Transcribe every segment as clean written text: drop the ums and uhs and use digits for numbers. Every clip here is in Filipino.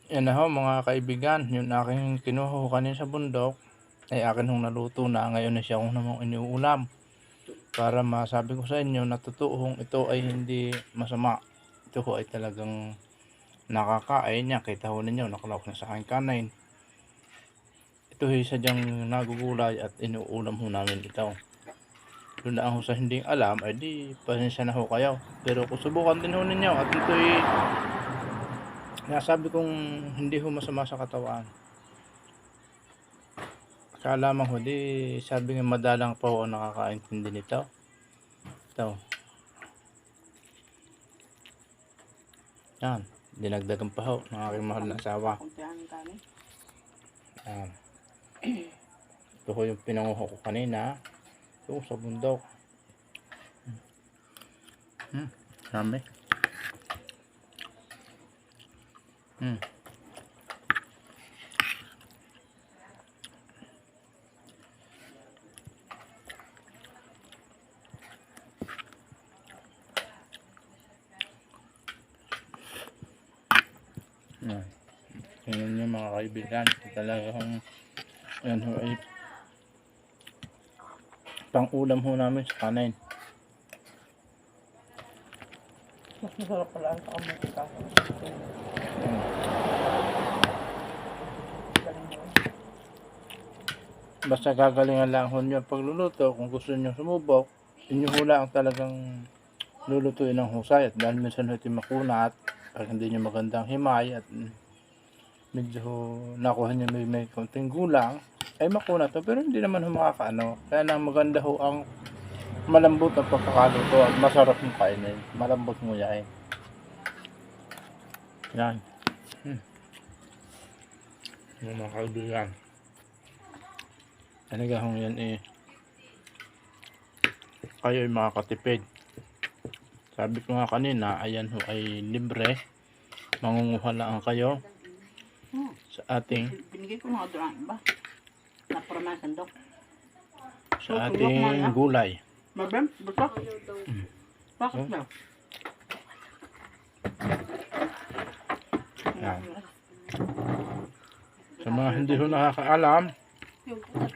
Yan na ho mga kaibigan, yung aking kinuha ho kanina sa bundok ay akin hong naluto na. Ngayon na siya kung namang iniulam para masabi ko sa inyo na totoong ito ay hindi masama. Ito ho ay talagang nakakain niya. Kita ho ninyo, nakalawak na sa aking kanin. Ito ay sadyang nagugulay at inuulam ho namin ito. Doon na ho sa hindi alam ay di pasensya na ho kayo. Pero kung subukan din ho ninyo at ito ay nasabi kong hindi ho masama sa katawan. Kala mo ho di sabi nga madalang pa ho ang nakakaintindi nito. Ito. Yan. Dinagdagan pa ho ng aking mahal na asawa. Yan. Ito ho yung pinanguha ko kanina. Ito sa bundok. Dami. Yan. Tingnan nyo mga kaibigan. Talagang yan ho ay pang ulam ho namin sa kanin. Mas masarap pala ang kamutika. Basta gagalingan lang ho nyo pagluluto. Kung gusto nyo sumubok, inyo ho lang talagang lulutuin ng husay. At dahil minsan ho ito makunat, pag hindi nyo magandang himay at medyo nakuha nyo may konting gulang, ay makunat to. Pero hindi naman ho makakaano. Kaya lang maganda ho ang malambot ang pagkakaluto at masarap yung kainin. Malambot mo yain. Yan. Yung mga kaibigan. Talaga hong yan eh. Kayo ay makakatipid. Sabi ko nga kanina, ayan ho ay libre. Mangunguha lang kayo sa ating Binigay ko mga doon ba? Napurama sandok. sa ating gulay. Mabem, butok. Bakit daw? Yan. Sa mga hindi ho nakakaalam,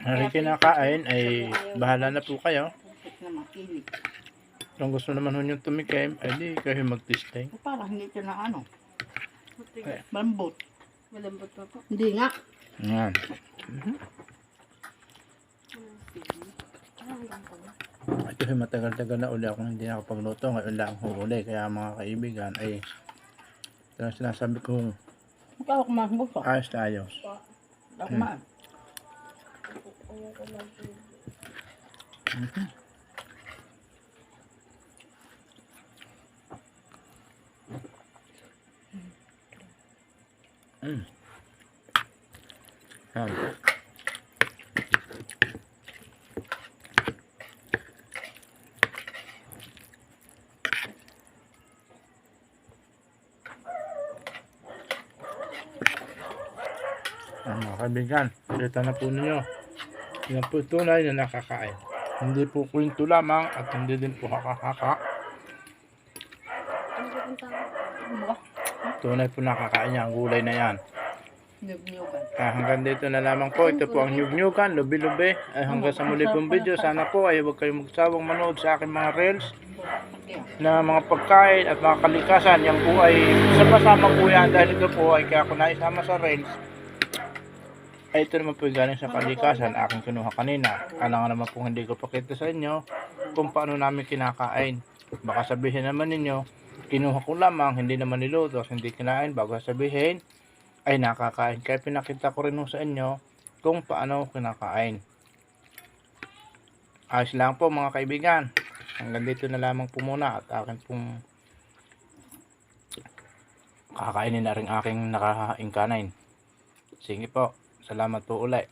ang kinakain ay bahala na po kayo. Kung gusto naman ho nyo tumikim, ay di kayo mag-testing. Parang hindi ito na ano. Malambot. Malambot pa po? Hindi nga. Yan. Ito ay matagal-tagal na uli akong hindi nakapagluto. Ngayon lang ho uli. Kaya mga kaibigan ay sinasabi ko Ikaw kumain mo pa? ayos na ayos. Ikaw kumain. Yan. Mga kaibigan, kita na po ninyo. Yan po tunay na nakakain. Hindi po kwento lamang at hindi din po haka-haka. Tunay po nakakain niya ang gulay na yan. Niyog-niyogan. Hanggang dito na lamang po. Ito po ang nyug-nyugan, lubi-lubi. Hanggang sa muli pong video. Sana po ay huwag kayong magsawang manood sa aking mga reels na mga pagkain at mga kalikasan. Yan po ay sama-sama po yan dahil ito po ay kaya ko naisama sa reels. Ay ito naman po galing sa kalikasan. Aking kinuha kanina. Kailangan naman po hindi ko pakita sa inyo kung paano namin kinakain. Baka sabihin naman ninyo, kinuha ko lamang, hindi naman niluto, hindi kinain. Bago sabihin, ay nakakain. Kaya pinakita ko rin sa inyo kung paano kinakain. Ayos lang po mga kaibigan. Hanggang dito na lamang po muna at akin pong kakainin na rin aking nakahaing kanin. Sige po. Salamat po ulit.